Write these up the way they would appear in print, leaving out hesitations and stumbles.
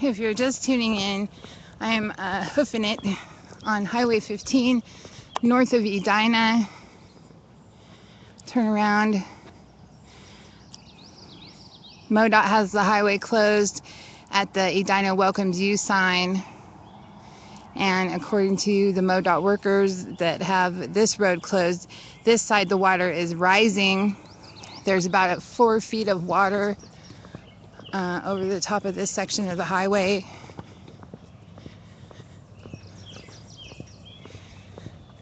If you're just tuning in, I'm hoofing it on Highway 15 north of Edina. Turn around. MoDOT has the highway closed at the Edina Welcomes You sign. And according to the MoDOT workers that have this road closed, this side the water is rising. There's about 4 feet of water over the top of this section of the highway.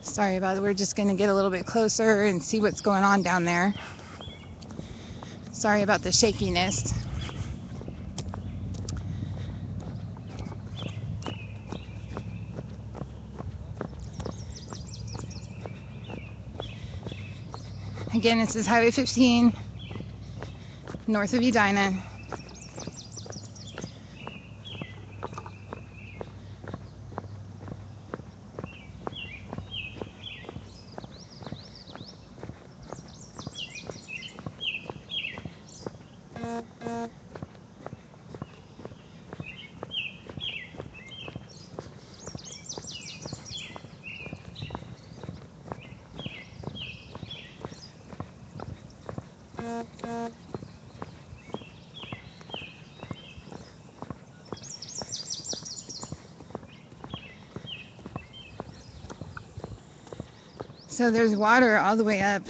Sorry about it. We're just going to get a little bit closer and see what's going on down there. Sorry about the shakiness. Again, this is Highway 15, north of Edina. So there's water all the way up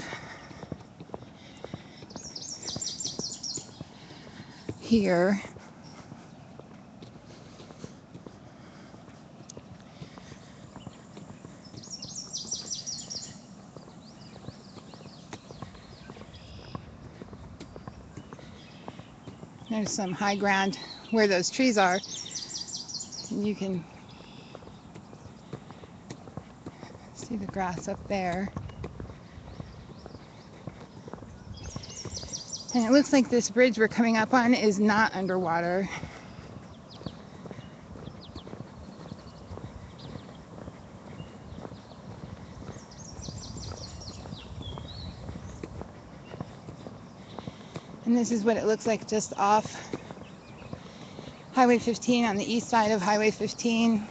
here. There's some high ground where those trees are. You can see the grass up there. And it looks like this bridge we're coming up on is not underwater. And this is what it looks like just off Highway 15 on the east side of Highway 15.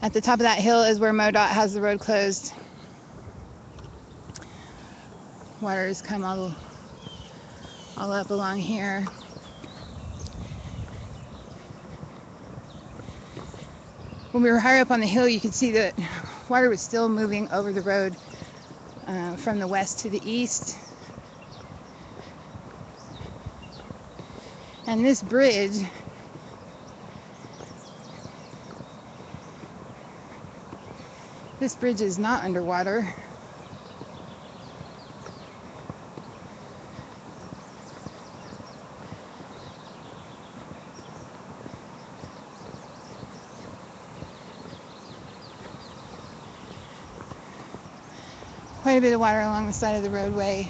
At the top of that hill is where MoDOT has the road closed. Water has come all up along here. When we were higher up on the hill, you could see that water was still moving over the road from the west to the east. And this bridge is not underwater. Quite a bit of water along the side of the roadway.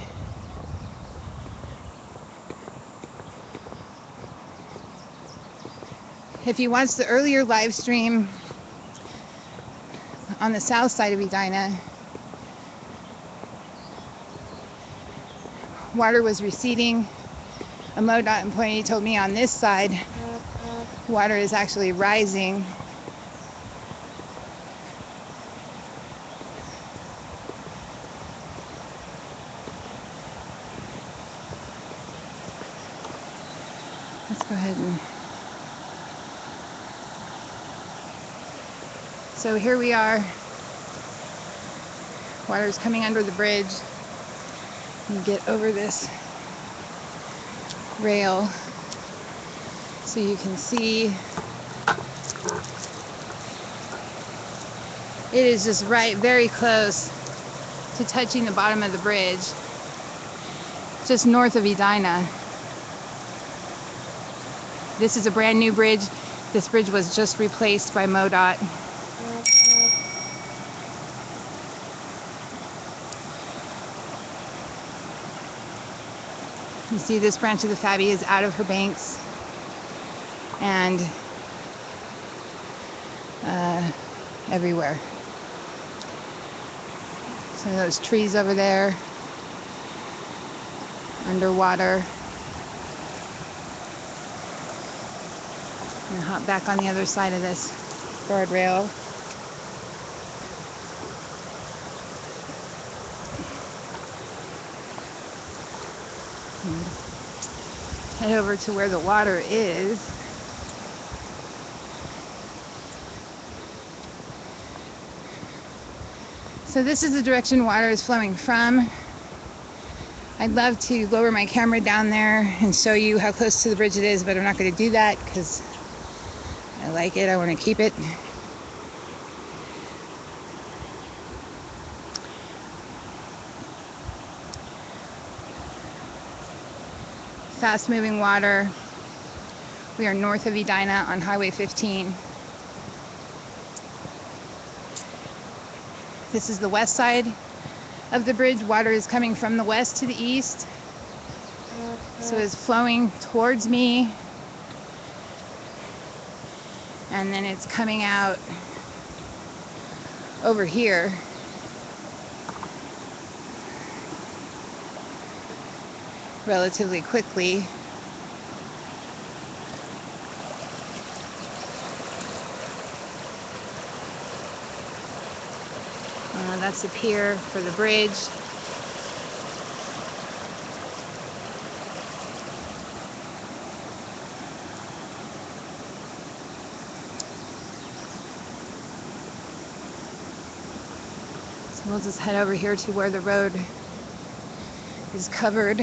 If you watched the earlier live stream on the south side of Edina, water was receding. A MoDOT employee told me on this side, water is actually rising. Let's go ahead and... So here we are. Water is coming under the bridge. You get over this rail so you can see. It is just right, very close to touching the bottom of the bridge, just north of Edina. This is a brand new bridge. This bridge was just replaced by MoDOT. You see this branch of the Fabi is out of her banks, and everywhere. Some of those trees over there, underwater. And hop back on the other side of this guardrail. Head over to where the water is. So this is the direction water is flowing from. I'd love to lower my camera down there and show you how close to the bridge it is, but I'm not going to do that because I like it. I want to keep it. Fast moving water. We are north of Edina on Highway 15. This is the west side of the bridge. Water is coming from the west to the east. So it's flowing towards me. And then it's coming out over here. Relatively quickly. That's the pier for the bridge. So we'll just head over here to where the road is covered.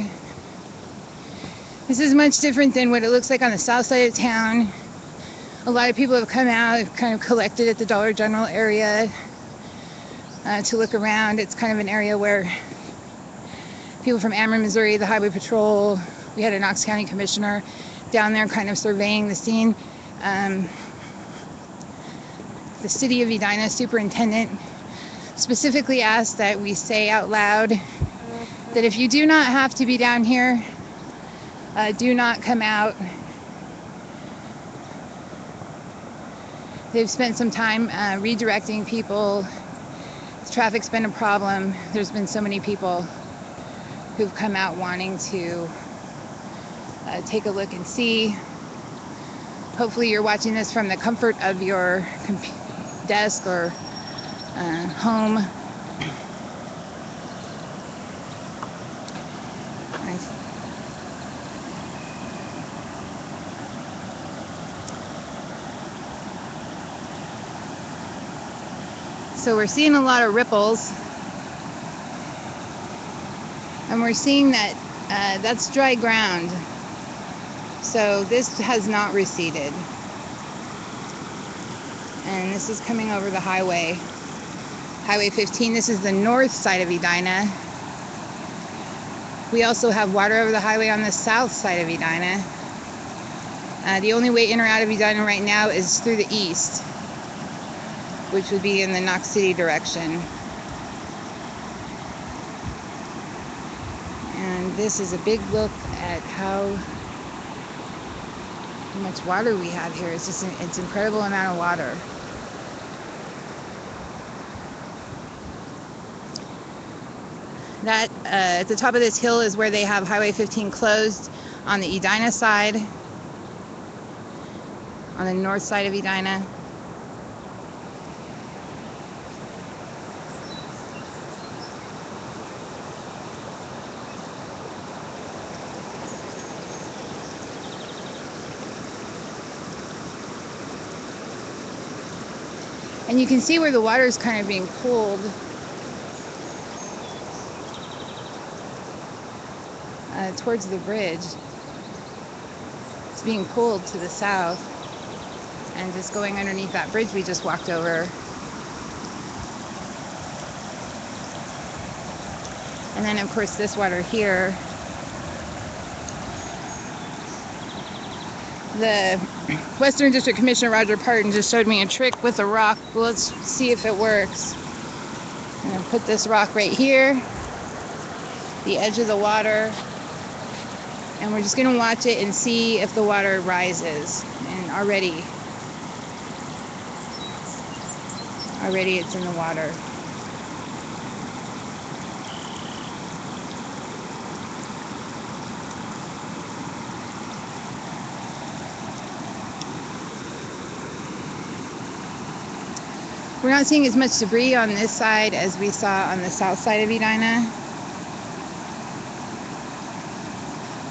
This is much different than what it looks like on the south side of town. A lot of people have come out, kind of collected at the Dollar General area to look around. It's kind of an area where people from Ameren, Missouri, the Highway Patrol, we had a Knox County Commissioner down there kind of surveying the scene. The City of Edina Superintendent specifically asked that we say out loud that if you do not have to be down here, do not come out. They've spent some time redirecting people. Traffic's been a problem. There's been so many people who've come out wanting to take a look and see. Hopefully you're watching this from the comfort of your desk or home. So we're seeing a lot of ripples, and we're seeing that that's dry ground. So this has not receded. And this is coming over the highway, Highway 15. This is the north side of Edina. We also have water over the highway on the south side of Edina. The only way in or out of Edina right now is through the east, which would be in the Knox City direction. And this is a big look at how much water we have here. It's just it's an incredible amount of water. That at the top of this hill is where they have Highway 15 closed on the Edina side, on the north side of Edina. And you can see where the water is kind of being pulled towards the bridge. It's being pulled to the south and just going underneath that bridge we just walked over. And then of course this water here. The Western District Commissioner Roger Parton just showed me a trick with a rock. Well, let's see if it works. I'm going to put this rock right here, the edge of the water. And we're just going to watch it and see if the water rises. And already it's in the water. We're not seeing as much debris on this side as we saw on the south side of Edina.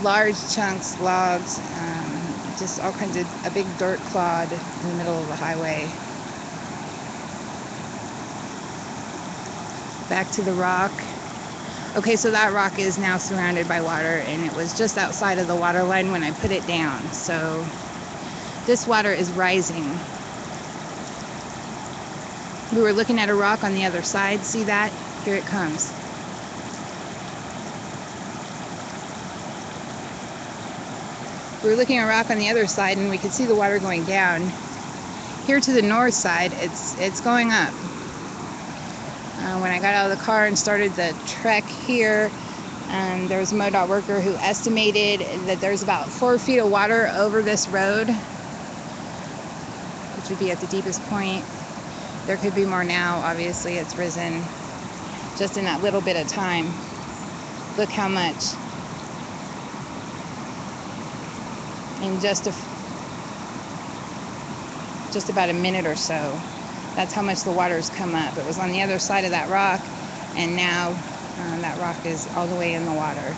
Large chunks, logs, just all kinds of a big dirt clod in the middle of the highway. Back to the rock. Okay, so that rock is now surrounded by water, and it was just outside of the water line when I put it down. So this water is rising. We were looking at a rock on the other side. See that? Here it comes. We were looking at a rock on the other side, and we could see the water going down. Here to the north side, it's going up. When I got out of the car and started the trek here, there was a MoDOT worker who estimated that there's about 4 feet of water over this road, which would be at the deepest point. There could be more now. Obviously, it's risen just in that little bit of time. Look how much. In just about a minute or so. That's how much the water's come up. It was on the other side of that rock, and now that rock is all the way in the water.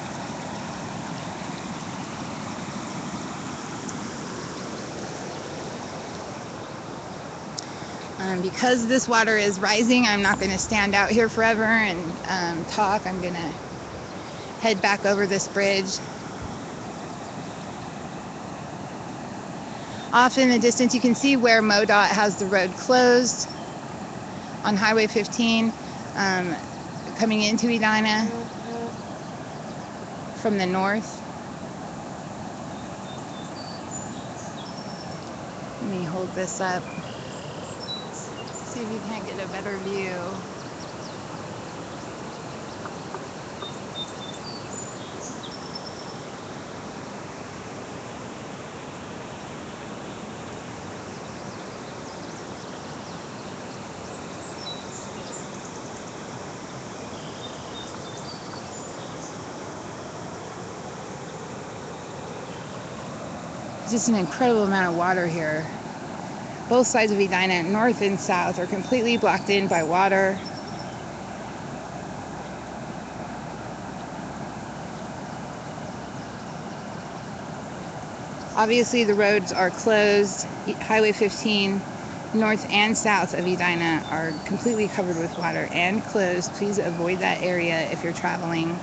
Because this water is rising, I'm not going to stand out here forever and talk. I'm going to head back over this bridge. Off in the distance, you can see where MoDOT has the road closed on Highway 15, coming into Edina from the north. Let me hold this up. See if you can't get a better view. Just an incredible amount of water here. Both sides of Edina, north and south, are completely blocked in by water. Obviously, the roads are closed. Highway 15, north and south of Edina, are completely covered with water and closed. Please avoid that area if you're traveling.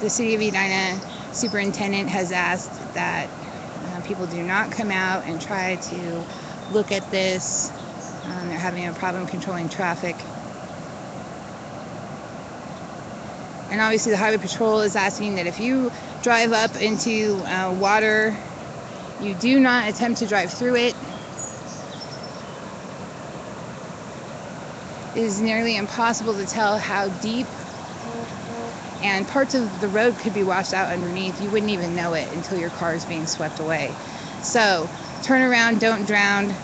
The City of Edina Superintendent has asked that people do not come out and try to look at this. They're having a problem controlling traffic. And obviously the Highway Patrol is asking that if you drive up into water, you do not attempt to drive through it. It is nearly impossible to tell how deep, and parts of the road could be washed out underneath. You wouldn't even know it until your car is being swept away. So turn around, don't drown.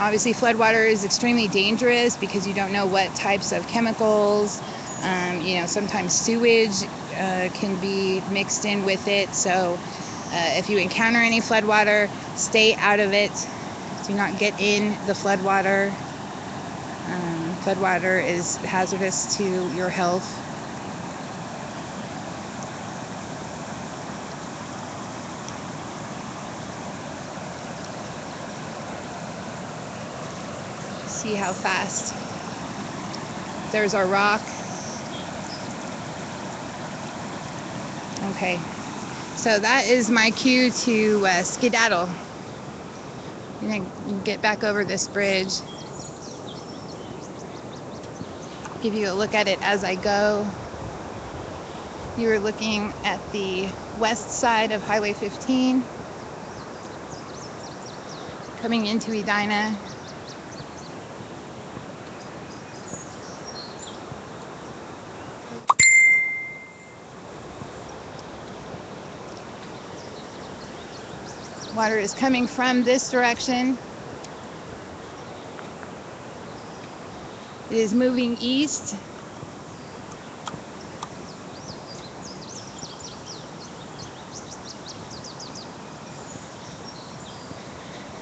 Obviously, floodwater is extremely dangerous because you don't know what types of chemicals, sometimes sewage can be mixed in with it. So if you encounter any floodwater, stay out of it. Do not get in the floodwater. Floodwater is hazardous to your health. See how fast. There's our rock. Okay, so that is my cue to skedaddle. I'm gonna get back over this bridge, give you a look at it as I go. You are looking at the west side of Highway 15, coming into Edina. Water is coming from this direction. It is moving east.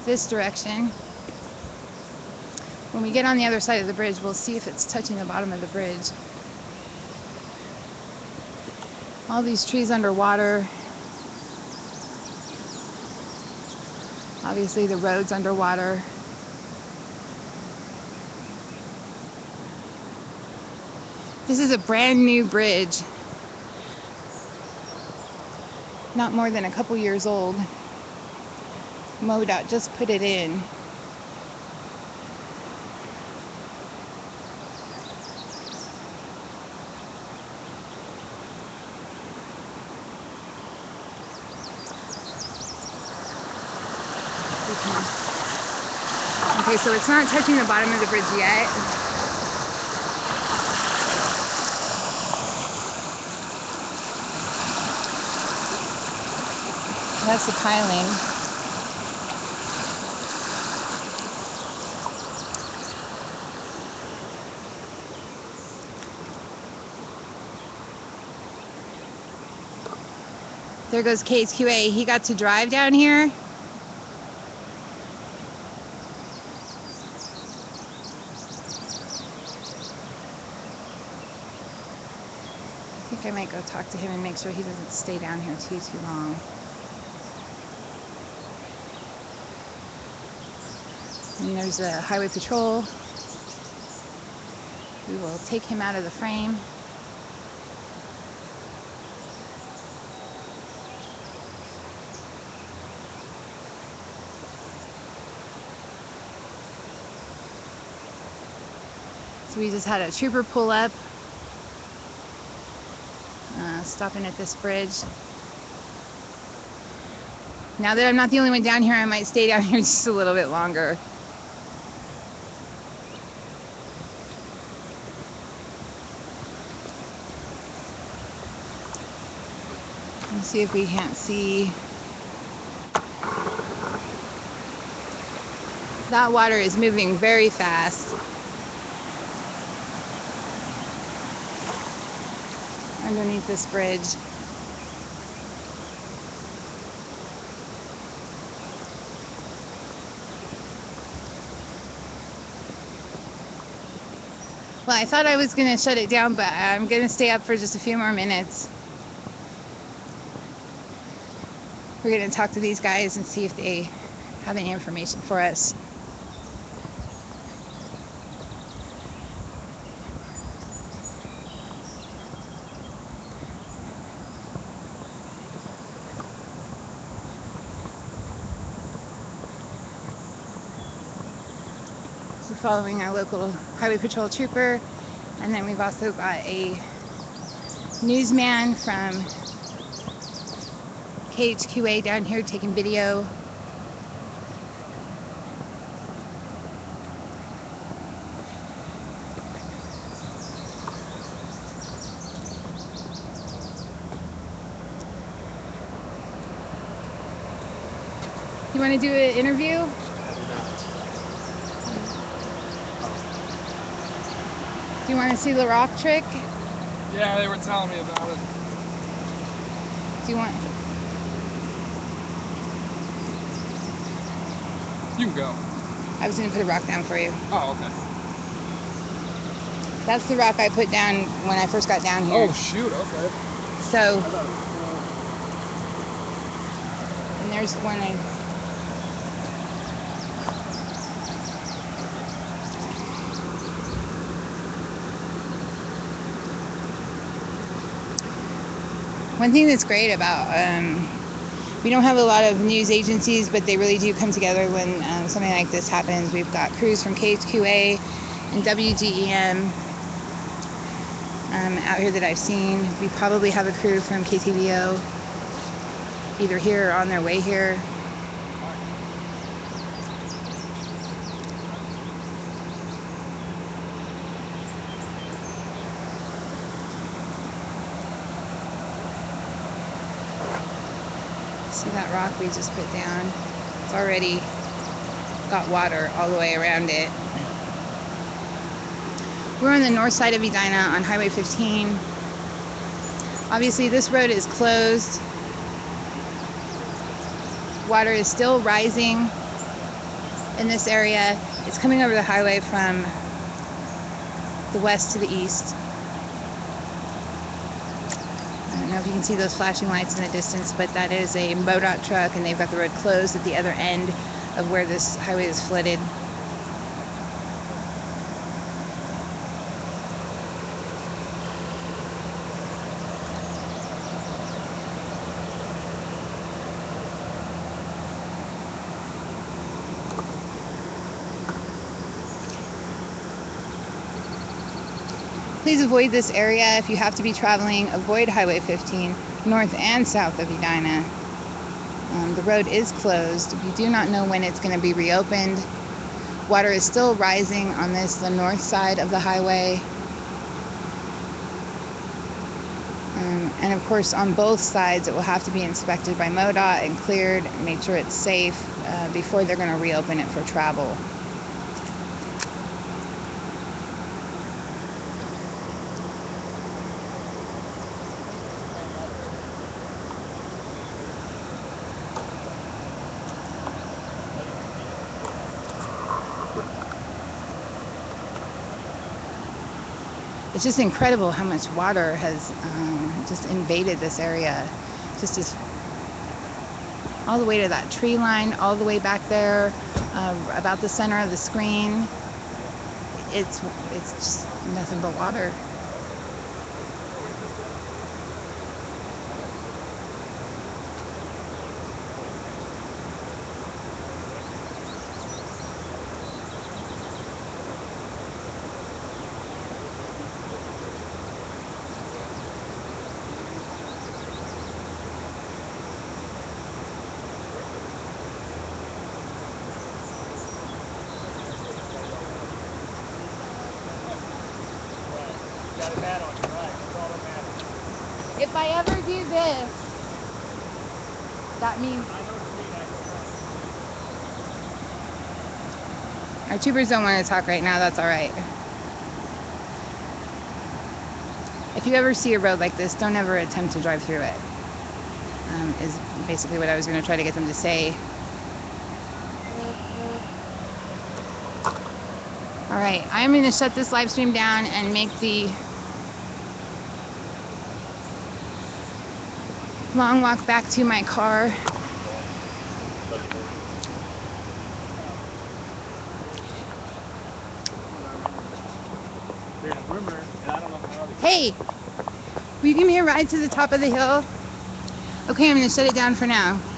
This direction. When we get on the other side of the bridge, we'll see if it's touching the bottom of the bridge. All these trees underwater. Obviously the road's underwater. This is a brand new bridge. Not more than a couple years old. MoDOT just put it in. Okay, so it's not touching the bottom of the bridge yet. That's the piling. There goes KHQA. He got to drive down here. I think I might go talk to him and make sure he doesn't stay down here too long. And there's a highway patrol. We will take him out of the frame. So we just had a trooper pull up, stopping at this bridge. Now that I'm not the only one down here, I might stay down here just a little bit longer. Let's see if we can't see. That water is moving very fast. Underneath this bridge. Well, I thought I was going to shut it down, but I'm going to stay up for just a few more minutes. We're going to talk to these guys and see if they have any information for us. We're following our local highway patrol trooper, and then we've also got a newsman from KHQA down here taking video. You want to do an interview? I do not. Do you want to see the rock trick? Yeah, they were telling me about it. Do you want? You can go. I was going to put a rock down for you. Oh, okay. That's the rock I put down when I first got down here. Oh, shoot, okay. So, I thought it was and there's one I... One thing that's great about, we don't have a lot of news agencies, but they really do come together when something like this happens. We've got crews from KHQA and WGEM out here that I've seen. We probably have a crew from KTVO either here or on their way here. See that rock we just put down? It's already got water all the way around it. We're on the north side of Edina on Highway 15. Obviously, this road is closed. Water is still rising in this area. It's coming over the highway from the west to the east. I don't know if you can see those flashing lights in the distance, but that is a MoDOT truck, and they've got the road closed at the other end of where this highway is flooded. Please avoid this area if you have to be traveling. Avoid Highway 15 north and south of Edina. The road is closed. We do not know when it's going to be reopened. Water is still rising on the north side of the highway. And of course, on both sides, it will have to be inspected by MoDOT and cleared, make sure it's safe before they're going to reopen it for travel. It's just incredible how much water has just invaded this area. Just as all the way to that tree line, all the way back there, about the center of the screen. It's just nothing but water. Got a hat on you, right? That's all that matters. If I ever do this, that means our tubers don't want to talk right now. That's all right. If you ever see a road like this, don't ever attempt to drive through it. Is basically what I was going to try to get them to say. All right, I'm going to shut this live stream down and make the long walk back to my car. There's a rumor, and I don't know how to... Hey, will you give me a ride to the top of the hill? Okay, I'm going to shut it down for now.